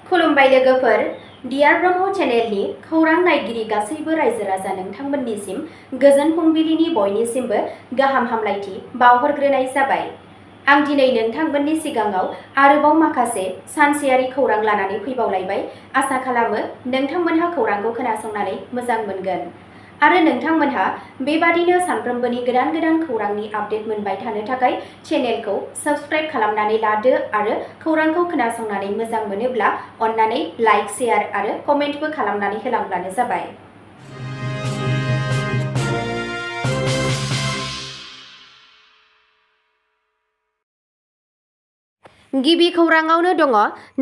खुलुमबाय लोगोफोर, डियार ब्रह्म चेनेलनि खौरां नायगिरि गासैबो रायजो राजा नोंथांमोननिसिम गोजोन फुंबिलिनि बयनिसिमबो गाहाम हामलायथि बावहरग्रोनाय जाबाय। आं दिनै नोंथांमोननि सिगाङाव आरोबाव माखासे सानसेयारि खौरां लानानै फैबावलायबाय। आसा खालामो नोंथांमोनहा खौरांखौ खोनासंनानै मोजां मोनगोन आरो नोंथांमोनहा बेबादिनो सानफ्रोमबोनि गोदान गोदान खौरांनि आपडेट मोनबाय थानो थाखाय चेनेलखौ साबस्क्राइब खालामनानै लादो आरो खौरांखौ खोनासंनानै मोजां मोनोब्ला अन्नानै लाइक, शेयार आरो कमेन्टबो खालामनानै होलांब्लानो जाबाय। गिबि खौराङावनो दङ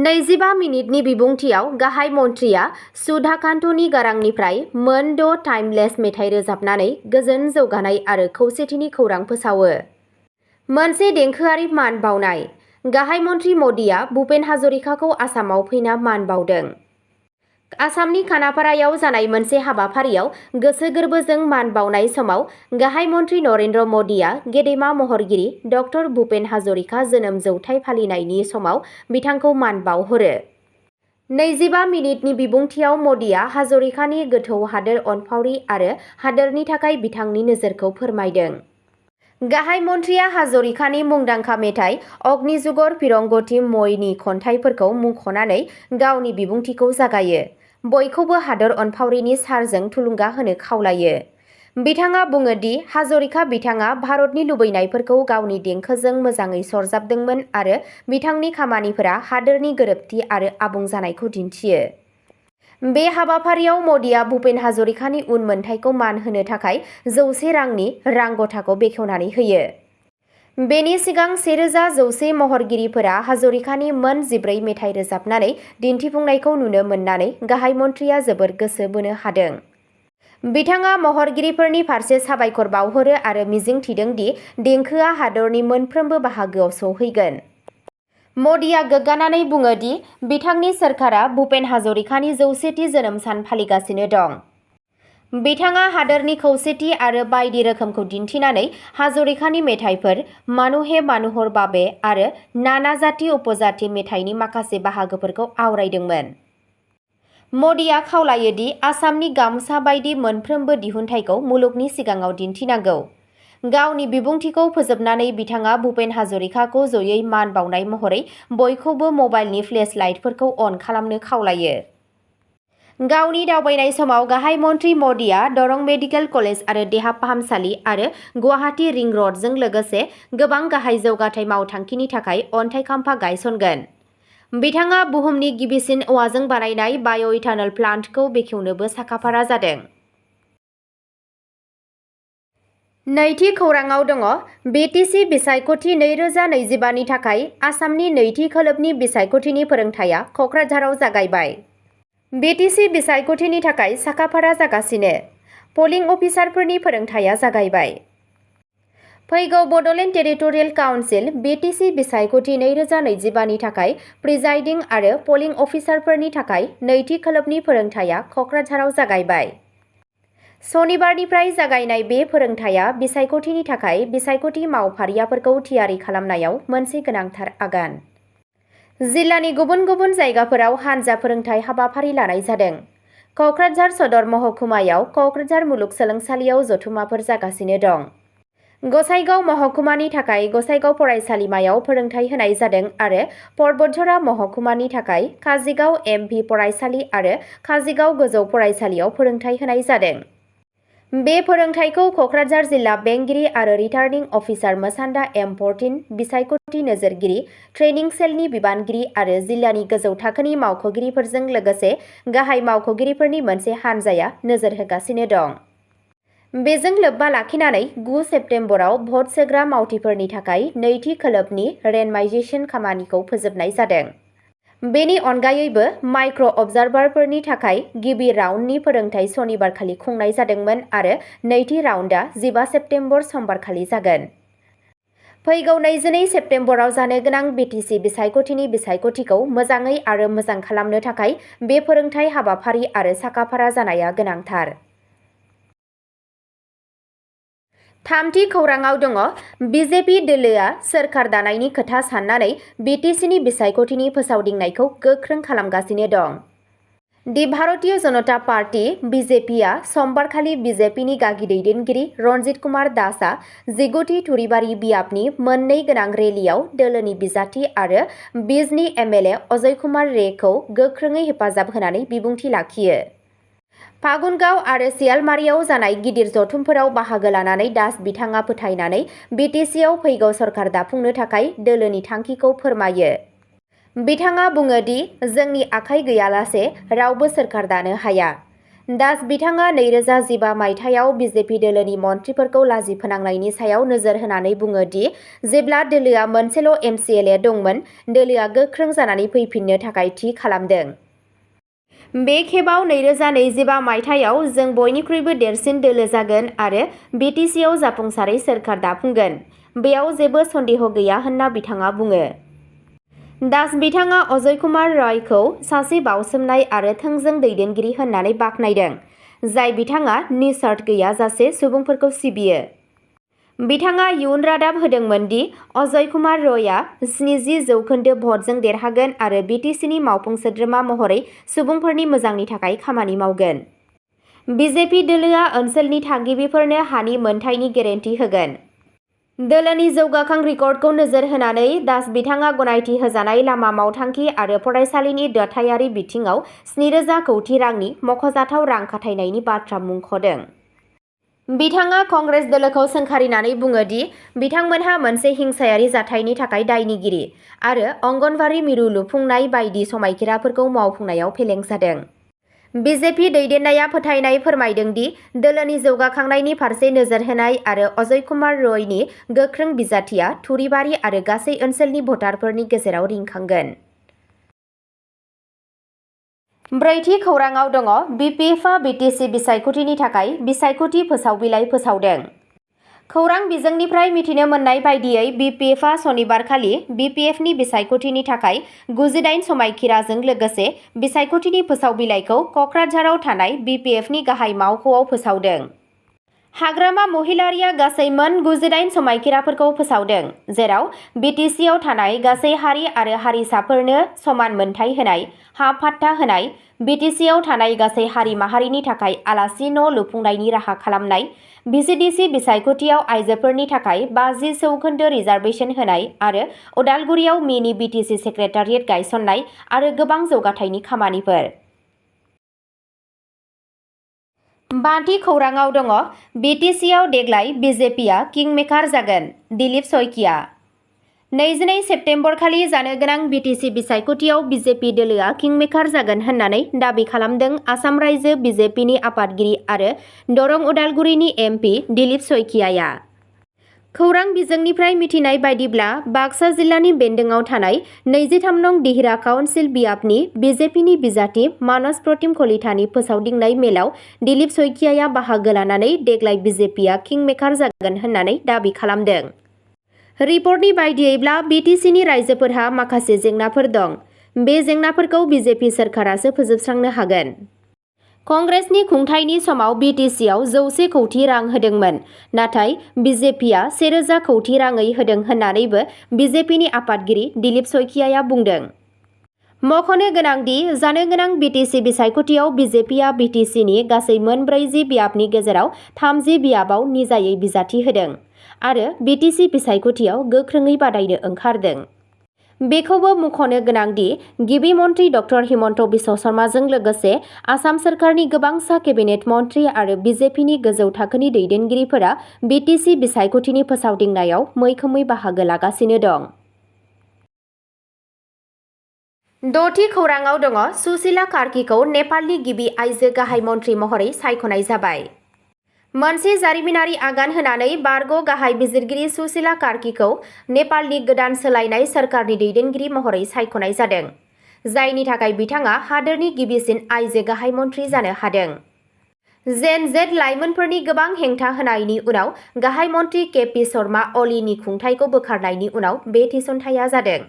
25 मिनिटनि बिबुंथियाव गाहाय मन्थ्रिया सुधाकान्तनि गारांनिफ्राय मोन 6 टाइमलेस मेथाइ रोजाबनानै गोजोन, जौगानाय आरो खौसेथिनि खौरां फोसावो। मोनसे देंखोआरि मान बावनाय। गाहाय मन्थ्रि मदिया भुपेन हाजरिकाखौ आसामाव फैना मान बावदों। आसामनि खानापारायाव जानाय मोनसे हाबाफारियाव गोसो गोरबोजों मान बावनाय समाव गाहाय मन्थ्रि नरेन्द्र मदिया गेदेमा महरगिरि डक्टर भुपेन हाजरिका जोनोम जौथाइ फालिनायनि समाव बिथांखौ मान बावहरो। 25 मिनिटनि बिबुंथियाव मदिया हाजरिकानि गोथौ हादोर अनफावरि आरो हादोरनि थाखाय बिथांनि नोजोरखौ फोरमायदों। गाहाय मन्थ्रिया हाजरिकानि मुंदांखा मेथाइ 'अग्निजुगर फिरंगति मइ'नि खन्थाइफोरखौ मुंख'नानै गावनि बिबुंथिखौ जागायो। बयखौबो हादोर अनफावरिनि सारजों थुलुंगा होनो खावलायो। बिथाङा बुङो दि हाजरिका बिथाङा भारतनि लुबैनायफोरखौ गावनि देंखोजों मोजाङै सरजाबदोंमोन आरो बिथांनि खामानिफोरा हादोरनि गोरोबथि आरो आबुं जानायखौ दिन्थियो। बे हाबाफारियाव मदिया भुपेन हाजरिकानि उनमोनथाइखौ मान होनो थाखाय 100 रांनि रां गथाखौ बेखेवनानै होयो। बेनि सिगां 1100 महरगिरिफोरा हाजरिकानि मोन 14 मेथाइ रोजाबनानै दिन्थिफुंनायखौ नुनो मोननानै गाहाय मन्थ्रिया जोबोर गोसो बोनो हादों। बिथाङा महरगिरिफोरनि फारसे साबायखर बावहरो आरो मिजिं थिदों दि देंखोआ हादरनि मोनफ्रोमबो बाहागोआव सौहैगोन। मदिया गोग्गानानै बुङो दि बिथांनि सोरखारा भुपेन हाजरिकानि 100थि जोनोम सान फालिगासिनो दं। बिथाङा हादोरनि खौसेथि आरो बायदि रोखोमखौ दिन्थिनानै हाजरिकानि मेथाइफोर 'मानुहे मानुहर बाबे' आरो 'नाना जाति उपजाति' मेथाइनि माखासे बाहागोफोरखौ आवरायदोंमोन। मदिया खावलायो दि आसामनि गामसा बायदि मोनफ्रोमबो दिहुनथायखौ मुलुगनि सिगाङाव दिन्थिनांगौ। गावनि बिबुंथिखौ फोजोबनानै बिथाङा भुपेन हाजरिकाखौ जयै मान बावनाय महरै बयखौबो मबाइलनि फ्लेश लाइटफोरखौ अन खालामनो खावलायो। गावनि दावबायनाय समाव गाहाय मन्थ्रि मदिया दरं मेडिकेल कलेज आरो देहा फाहामसालि आरो गुवाहाटी रिं रडजों लोगोसे गोबां गाहाय जौगाथाय मावथांखिनि थाखाय अन्थाइ खाम्फा गायसनगोन। बिथाङा बुहुमनि गिबिसिन औवाजों बानायनाय बाय'-इथानल प्लान्टखौ बेखेवनोबो साखाफारा जादों। नैथि खौराङाव दङ बिटिसि बिसायख'थि 2025 नि थाखाय आसामनि नैथि खोलोबनि बिसायख'थिनि फोरोंथाया क'क्राझाराव जागायबाय। बिटिसि बिसायख'थिनि थाखाय साखाफारा जागासिनो। पलिं अफिसारफोरनि फोरोंथाया जागायबाय। फैगौ बड'लेण्ड टेरिटरियेल काउन्सिल बिटिसि बिसायख'थि 2025 नि थाखाय प्रिजाइडिं आरो पलिं अफिसारफोरनि थाखाय नैथि खोलोबनि फोरोंथाया क'क्राझाराव जागायबाय। सनिबारनिफ्राय जागायनाय बे फोरोंथाया बिसायख'थिनि थाखाय बिसायख'थि मावफारियाफोरखौ थियारि खालामनायाव मोनसे गोनांथार आगान। जिल्लानि गुबुन गुबुन जायगाफोराव हानजा फोरोंथाय हाबाफारि लानाय जादों। क'क्राझार सदर महकुमायाव क'क्राझार मुलुगसोलोंसालियाव जथुम्माफोर जागासिनो दं। गसाइगाव महकुमानि थाखाय गसाइगाव फरायसालिमायाव फोरोंथाय होनाय जादों आरो परबतझरा महकुमानि थाखाय काजिगाव एमभि फरायसालि आरो काजिगाव गोजौ फरायसालियाव फोरोंथाय होनाय जादों। बे फोरोंथायखौ क'क्राझार जिल्ला बेंगिरि आरो रिटार्निं अफिसार मोसान्दा एम 14, बिसायख'थि नोजोरगिरि, ट्रेनिं सेलनि बिबानगिरि आरो जिल्लानि गोजौ थाखोनि मावख'गिरिफोरजों लोगोसे गाहाय मावख'गिरिफोरनि मोनसे हानजाया नोजोर होगासिनो दं। बेजों लोब्बा लाखिनानै 9 सेप्तेम्बराव भट सोग्रा मावथिफोरनि थाखाय नैथि खोलोबनि रेन्डमाइजेसन खामानिखौ फोजोबनाय जादों। बेनि अनगायैबो माइक्र' अबजारभारफोरनि थाखाय गिबि राउन्डनि फोरोंथाय सनिबारखालि खुंनाय जादोंमोन आरो नैथि राउन्डआ 15 सेप्तेम्बर समबारखालि जागोन। फैगौ 22 सेप्तेम्बराव जानो गोनां बिटिसि बिसायख'थिनि बिसायख'थिखौ मोजाङै आरो मोजां खालामनो थाखाय बे फोरोंथाय हाबाफारि आरो साखाफारा जानाया गोनांथार। थामथि खौराङाव दङ बिजेपि दोलोआ सोरखार दानायनि खोथा साननानै बिटिसिनि बिसायख'थिनि फोसावदिंनायखौ गोख्रों खालामगासिनो दं। दि भारतीय जनता पार्टी बिजेपिआ समबारखालि बिजेपिनि गागि दैदेनगिरि रन्जित कुमार दासआ 19थि थुरिबारि बियाबनि मोननै गोनां रेलियाव दोलोनि बिजाथि आरो बिजनी एमएलए अजय कुमार रेखौ गोख्रोङै हेफाजाब होनानै बिबुंथि लाखियो। फागुनगाव आरो सियालमारियाव जानाय गिदिर जथुमफोराव बाहागो लानानै दास बिथाङा फोथायनानै बिटिसिआव फैगौ सरकार दाफुंनो थाखाय दोलोनि थांखिखौ फोरमायो। बिथाङा बुङो दि जोंनि आखाइ गैयालासे रावबो सोरखार दानो हाया। दास बिथाङा 2015 मायथाइयाव बिजेपि दोलोनि मन्थ्रिफोरखौ लाजि फोनांनायनि सायाव नोजोर होनानै बुङो दि जेब्ला दोलोआ मोनसेल' एमसिएलए दंमोन, दोलोआ गोख्रों जानानै फैफिननो थाखाय थि खालामदों। बे खेबाव 2025 मायथाइयाव जों बयनिख्रुइबो देरसिन दोलो जागोन आरो बिटिसिआव जाफुंसारै सोरखार दाफुंगोन। बेयाव जेबो सन्देह गैया होनना बिथाङा बुङो। दास बिथाङा अजय कुमार रयखौ सासे बावसोमनाय आरो थोंजों दैदेनगिरि होननानै बाख्नायदों, जाय बिथाङा निस्वार्थ गैयाजासे सुबुंफोरखौ सिबियो। बिथाङा इयुन रादाब होदोंमोन दि अजय कुमार रयआ 70% भटजों देरहागोन आरो बिटिसिनि मावफुं सोद्रोमा महरै सुबुंफोरनि मोजांनि थाखाय खामानि मावगोन। बिजेपि दोलोआ ओनसोलनि थागिबिफोरनो हानि मोनथायनि गेरेन्टि होगोन। दोलोनि जौगाखां रिकर्डखौ नोजोर होनानै दास बिथाङा गनायथि होजानाय लामा मावथांखि आरो फरायसालिनि दाथायारि बिथिङाव 7,000 कौटि रांनि मख'जाथाव रां खाथायनायनि बाथ्रा मुंख'दों। बिथाङा कंग्रेस दोलोखौ सोंखारिनानै बुङो दि बिथांमोनहा मोनसे हिंसायारि जाथायनि थाखाय दायनिगिरि आरो अंगनवाड़ी मिरु लुफुंनाय बायदि समायखिराफोरखौ मावफुंनायाव फेलें जादों। बिजेपि दैदेननाया फोथायनाय फोरमायदों दि दोलोनि जौगाखांनायनि फारसे नोजोर होनाय आरो अजय कुमार रयनि गोख्रों बिजाथिया थुरिबारि आरो गासै ओनसोलनि भटारफोरनि गेजेराव रिंखांगोन। ब्रैथि खौराङाव दङ बिपिएफआ बिटिसि बिसायख'थिनि थाखाय बिसायख'थि फोसावबिलाइ फोसावदों। खौरां बिजोंनिफ्राय मिथिनो मोननाय बायदियै बिपिएफआ सनिबारखालि बिपिएफनि बिसायख'थिनि थाखाय 98 समायखिराजों लोगोसे बिसायख'थिनि फोसावबिलाइखौ कक्राझाराव थानाय बिपिएफनि गाहाय मावख'आव फोसावदों। हाग्रामा महिलारीआ गासै मोन 98 समायखिराफोरखौ फोसावदों, जेराव बिटिसिआव थानाय गासै हारि आरो हारिसाफोरनो समान मोनथाय होनाय, हा पाट्टा होनाय, बिटिसिआव थानाय गासै हारि माहारिनि थाखाय आलासि न' लुफुंनायनि राहा खालामनाय, भिसिडिसि बिसायख'थियाव आइजोफोरनि थाखाय 50% रिजार्भेसन होनाय आरो उदालगुरियाव मिनि बिटिसि सेक्रेटारियेट गायसननाय आरो गोबां जौगाथायनि खामानिफोर। बाथि खौराङाव दङ बिटिसिआव देग्लाय बिजेपिआ किंमेकार जागोन, दिलीप शइकिया। 22 सेप्तेम्बरखालि जानो गोनां बिटिसि बिसायख'थियाव बिजेपि दोलोआ किंमेकार जागोन होननानै दाबि खालामदों आसाम रायजो बिजेपिनि आफादगिरि आरो दरं उदालगुरिनि एमपि दिलीप शइकियाआ। खौरां बिजोंनिफ्राय मिथिनाय बायदिब्ला बाक्सा जिल्लानि बेन्दोंआव थानाय 23 नं दिहिरा काउन्सिल बियाबनि बिजेपिनि बिजाथि मानस प्रतिम कलितानि फोसावदिंनाय मेलाव दिलीप शइकियाआ बाहागो लानानै देग्लाय बिजेपिआ किंमेकार जागोन होननानै दाबि खालामदों। रिपर्टनि बायदियैब्ला बिटिसिनि रायजोफोरहा माखासे जेंनाफोर दं। बे जेंनाफोरखौ बिजेपि सोरखारासो फोजोबस्रांनो हागोन। कंग्रेसनि खुंथायनि समाव बिटिसिआव 100 कौटि रां होदोंमोन, नाथाय बिजेपिआ 1,000 कौटि राङै होदों होननानैबो बिजेपिनि आफादगिरि दिलीप शइकियाआ बुंदों। मख'नो गोनांदि जानो गोनां बिटिसि बिसायख'थियाव बिजेपिआ बिटिसिनि गासै मोन 40 बियाबनि गेजेराव 30 बियाबाव निजायै बिजाथि होदों आरो बिटिसि बिसायख'थियाव गोख्रोङै बादायनो ओंखारदों। बेखौबो मुंख'नो गोनांदि गिबि मन्थ्रि डक्टर हिमन्त बिश्व शर्माजों लोगोसे आसाम सोरखारनि गोबांसा केबिनेट मन्थ्रि आरो बिजेपिनि गोजौ थाखोनि दैदेनगिरिफोरा बिटिसि बिसायख'थिनि फोसावदिंनायाव मैखोमै बाहागो लागासिनो दं। द'थि खौराङाव दङ सुशीला कार्कीखौ नेपालनि गिबि आइजो गाहाय मन्थ्रि महरै सायख'नाय जाबाय। मोनसे जारिमिनारि आगान होनानै बारग' गाहाय बिजिरगिरि सुशीला कार्कीखौ नेपालनि गोदान सोलायनाय सोरखारनि दैदेनगिरि महरै सायख'नाय जादों, जायनि थाखाय बिथाङा हादोरनि गिबिसिन आइजो गाहाय मन्थ्रि जानो हादों। जेन जेड लाइमोनफोरनि गोबां हेंथा होनायनि उनाव गाहाय मन्थ्रि केपि शर्मा अलीनि खुंथायखौ बोखारनायनि उनाव बे थिसनथाया जादों।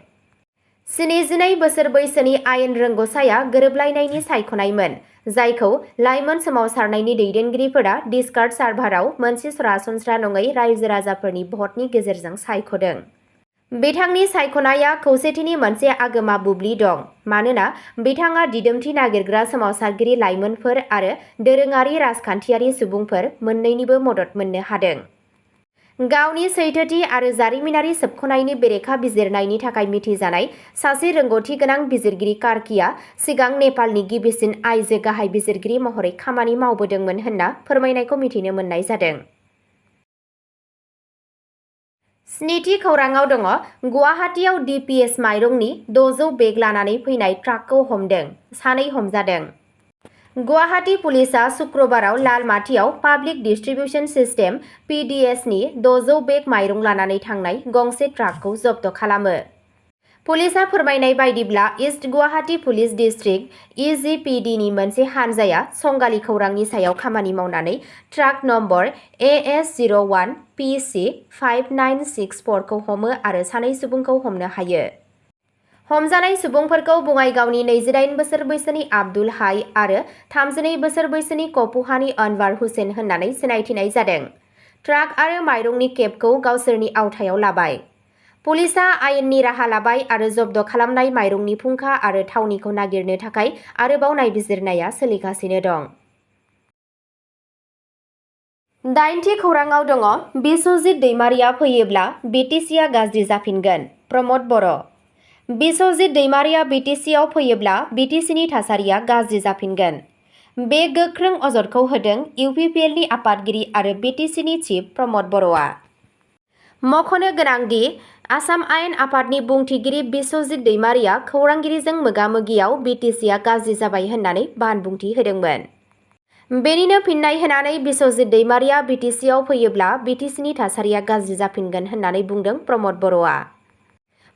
72 बोसोर बैसोनि आयेन रोंग'साया गोरोबलायनायनि सायख'नायमोन, जायखौ लाइमोन सोमावसारनायनि दैदेनगिरिफोरा डिस्कार्ड सार्भाराव मोनसे सरासनस्रा नङै रायजो-राजाफोरनि भटनि गेजेरजों सायख'दों। बिथांनि सायख'नाया खौसेथिनि मोनसे आगोमा बुब्लि दं, मानोना बिथाङा दिदोमथि नागिरग्रा सोमावसारगिरि लाइमोनफोर आरो दोरोङारि राजखान्थियारि सुबुंफोर मोन्नैनिबो मदद मोननो हादों। गावनि सैथोथि आरो जारिमिनारि सोबख'नायनि बेरेखा बिजिरनायनि थाखाय मिथिजानाय सासे रोंग'थि गोनां बिजिरगिरि कार्कीआ सिगां नेपालनि गिबिसिन आइजो गाहाय बिजिरगिरि महरै खामानि मावबोदोंमोन होनना फोरमायनायखौ मिथिनो मोननाय जादों। स्निथि खौराङाव दङ गुवाहाटीआव DPS माइरंनि 600 बेग लानानै फैनाय ट्राकखौ हमदों, 2 हमजादों। गुवाहाटी पुलिसआ शुक्रबाराव लालमाटियाव पाब्लिक डिस्ट्रिबिउशन सिस्टेम PDSनि 600 बेग माइरं लानानै थांनाय गंसे ट्राकखौ जब्द खालामो। पुलिसआ फोरमायनाय बायदिब्ला इस्ट गुवाहाटी पुलिस डिस्ट्रिक्ट EGPDनि मोनसे हानजाया संगालि खौरांनि सायाव खामानि मावनानै ट्राक नम्बर AS01 PC 5964 खौ हमो आरो 2 सुबुंखौ हमनो हायो। हमजानाय सुबुंफोरखौ बङाइगावनि 28 बोसोर बैसोनि आब्दुल हाय आरो 32 बोसोर बैसोनि कपुहानि अनवार हुसेन होननानै सिनायथिनाय जादों। ट्राक आरो माइरंनि केबखौ गावसोरनि आवथायाव लाबाय। पुलिसआ आयेननि राहा लाबाय आरो जब्द खालामनाय माइरंनि फुंखा आरो थावनिखौ नागिरनो थाखाय आरोबाव नायबिजिरनाया सोलिगासिनो दं। 8थि खौराङाव दङ बिस्वजित दैमारिया फैयोब्ला BTCआ गाज्रि जाफिनगोन, प्रमद बर'। बिस्वजित दैमारिया BTCआव फैयोब्ला BTCनि थासारिया गाज्रि जाफिनगोन। बे गोख्रों अजदखौ होदों UPPLनि आफादगिरि आरो BTCनि चिफ प्रमद बर'आ। मख'नो गोनांदि आसाम आयेन आफादनि बुंथिगिरि बिस्वजित दैमारिया खौरांगिरिजों मोगा-मोगियाव BTCआ गाज्रि जाबाय होननानै बानबुंथि होदोंमोन। बेनिनो फिन्नाय होनानै बिस्वजित दैमारिया BTCआव फैयोब्ला BTCनि थासारिया गाज्रि जाफिनगोन होननानै बुंदों प्रमद बर'आ।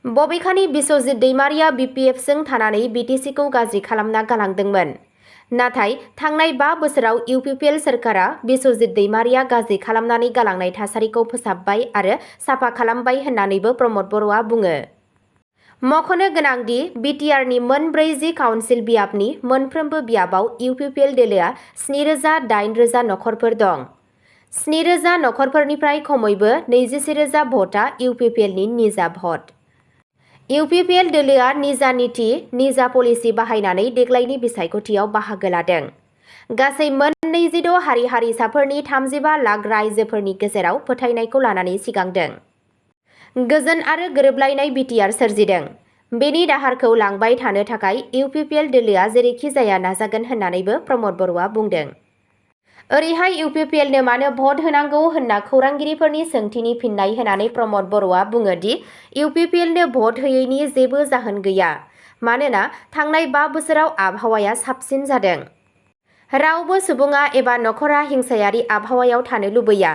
बबेखानि बिस्वजित दैमारिया BPFजों थानानै BTCखौ गाज्रि खालामना गालांदोंमोन। नाथाय थांनाय 5 बोसोराव UPPL सोरखारा बिस्वजित दैमारिया गाज्रि खालामनानै गालांनाय थासारिखौ फोसाबबाय आरो साफा खालामबाय होननानैबो प्रमद बर'आ बुङो। मख'नो गोनांदि BTRनि मोन 40 काउन्सिल बियाबनि मोनफ्रोमबो बियाबाव UPPL दोलोआ 7,000-8,000 नखरफोर दं। 7,000 नखरफोरनिफ्राय खमैबो 21,000 भटआ UPPLनि निजा भट। UPPL दोलोआ निजा नीति, निजा पलिसि बाहायनानै देग्लायनि बिसायख'थियाव बाहागो लादों। गासै मोन 26 हारि-हारिसाफोरनि 35 लाख राइजोफोरनि गेजेराव फोथायनायखौ लानानै सिगांदों। गोजोन आरो गोरोबलायनाय BTR सोरजिदों। बेनि दाहारखौ लांबाय थानो थाखाय UPPL दोलोआ जेरैखि जाया नाजागोन होननानैबो प्रमद बर'आ बुंदों। ओरैहाय UPPLनो मानो भट होनांगौ होनना खौरांगिरिफोरनि सोंथिनि फिन्नाय होनानै प्रमद बर'आ बुङो दि UPPLनो भट होयैनि जेबो जाहोन गैया, मानोना थांनाय 5 बोसोराव आबहावाया साबसिन जादों। रावबो सुबुङा एबा नखरा हिंसायारि आबहावायाव थानो लुबैया।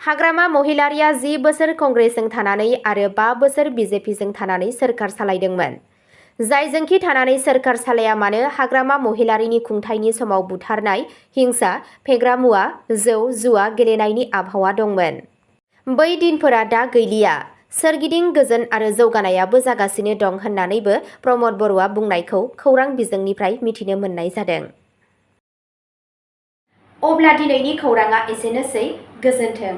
हाग्रामा महिलारिया 10 बोसोर कंग्रेसजों थानानै आरो 5 बोसोर BJPजों थानानै सोरखार सालायदोंमोन। जायजोंखि थानानै सोरखार सालाया मानो हाग्रामा महिलारिनि खुंथायनि समाव बुथारनाय, हिंसा, फेग्रा मुवा, जौ जुवा गेलेनायनि आबहावा दंमोन। बै दिनफोरा दा गैलिया। सोरगिदिं गोजोन आरो जौगानायाबो जागासिनो दं होननानैबो प्रमद बर'आ बुंनायखौ खौरां बिजोंनिफ्राय मिथिनो मोननाय जादों। अब्ला दिनैनि खौराङा एसेनोसै, गोजोन्थों।